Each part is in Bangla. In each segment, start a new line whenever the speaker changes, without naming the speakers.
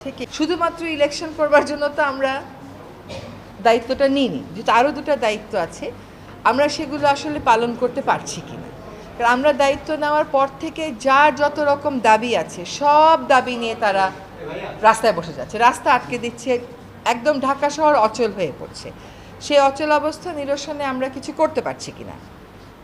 থেকে শুধুমাত্র ইলেকশন করবার জন্য তো আমরা দায়িত্বটা নিইনি, যেহেতু আরও দুটো দায়িত্ব আছে, আমরা সেগুলো আসলে পালন করতে পারছি কিনা। কারণ আমরা দায়িত্ব নেওয়ার পর থেকে যার যত রকম দাবি আছে সব দাবি নিয়ে তারা রাস্তায় বসে যাচ্ছে, রাস্তা আটকে দিচ্ছে, একদম ঢাকা শহর অচল হয়ে পড়ছে। সেই অচল অবস্থা নিরসনে আমরা কিছু করতে পারছি কিনা,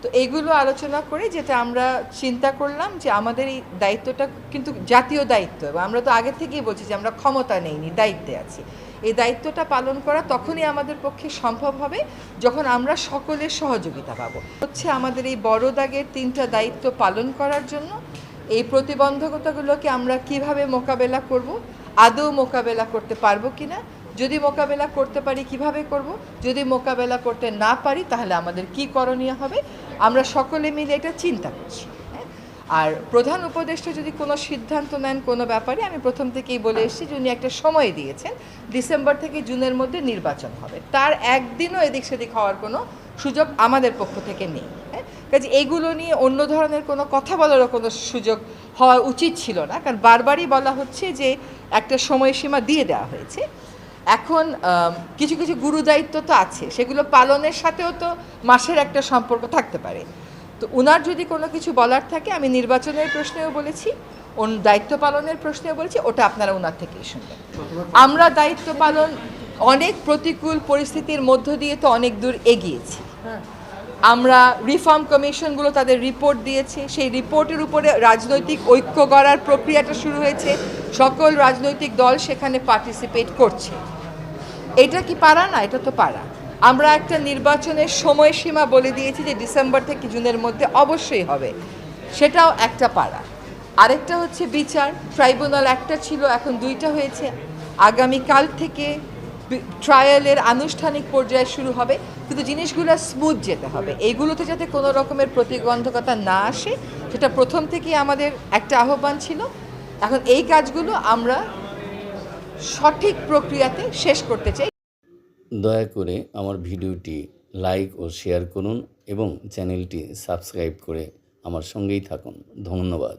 তো এইগুলো আলোচনা করে যেটা আমরা চিন্তা করলাম যে আমাদের এই দায়িত্বটা কিন্তু জাতীয় দায়িত্ব, এবং আমরা তো আগে থেকেই বলছি যে আমরা ক্ষমতা নেইনি, দায়িত্বে আছি। এই দায়িত্বটা পালন করা তখনই আমাদের পক্ষে সম্ভব হবে যখন আমরা সকলের সহযোগিতা পাবো। হচ্ছে আমাদের এই বড় দাগের 3টা দায়িত্ব পালন করার জন্য এই প্রতিবন্ধকতাগুলোকে আমরা কিভাবে মোকাবেলা করব, আদৌ মোকাবেলা করতে পারবো কিনা, যদি মোকাবেলা করতে পারি কিভাবে করব, যদি মোকাবেলা করতে না পারি তাহলে আমাদের কি করণীয় হবে, আমরা সকলে মিলে এটা চিন্তা করছি। আর প্রধান উপদেষ্টা যদি কোনো সিদ্ধান্ত নেন কোনো ব্যাপারে, আমি প্রথম থেকেই বলে এসেছি যে উনি একটা সময় দিয়েছেন, ডিসেম্বর থেকে জুনের মধ্যে নির্বাচন হবে, তার একদিনও এদিক সেদিক হওয়ার কোনো সুযোগ আমাদের পক্ষ থেকে নেই। কাজে এইগুলো নিয়ে অন্য ধরনের কোনো কথা বলারও কোনো সুযোগ হওয়া উচিত ছিল না, কারণ বারবারই বলা হচ্ছে যে একটা সময়সীমা দিয়ে দেওয়া হয়েছে। এখন কিছু কিছু গুরুদায়িত্ব তো আছে, সেগুলো পালনের সাথেও তো মাসের একটা সম্পর্ক থাকতে পারে। তো ওনার যদি কোনো কিছু বলার থাকে, আমি নির্বাচনের প্রশ্নেও বলেছি, দায়িত্ব পালনের প্রশ্নেও বলেছি, ওটা আপনারা ওনার থেকেই শুনবেন। আমরা দায়িত্ব পালন অনেক প্রতিকূল পরিস্থিতির মধ্য দিয়ে তো অনেক দূর এগিয়েছি। আমরা রিফর্ম কমিশনগুলো তাদের রিপোর্ট দিয়েছে, সেই রিপোর্টের উপরে রাজনৈতিক ঐক্য গড়ার প্রক্রিয়াটা শুরু হয়েছে, সকল রাজনৈতিক দল সেখানে পার্টিসিপেট করছে। এটা কি পারা না? এটা তো পারা। আমরা একটা নির্বাচনের সময়সীমা বলে দিয়েছি যে ডিসেম্বর থেকে জুনের মধ্যে অবশ্যই হবে, সেটাও একটা পারা। আরেকটা হচ্ছে বিচার, ট্রাইব্যুনাল একটা ছিল, এখন 2টা হয়েছে, আগামীকাল থেকে ট্রায়ালের আনুষ্ঠানিক পর্যায়ে শুরু হবে, কিন্তু জিনিসগুলো স্মুথ যেতে হবে, এইগুলোতে যাতে কোনো রকমের প্রতিবন্ধকতা না আসে, সেটা প্রথম থেকেই আমাদের একটা আহ্বান ছিল। এখন এই কাজগুলো আমরা সঠিক প্রক্রিয়াতে শেষ করতে চাই।
দয়া করে আমার ভিডিওটি লাইক ও শেয়ার করুন এবং চ্যানেলটি সাবস্ক্রাইব করে আমার সঙ্গেই থাকুন। ধন্যবাদ।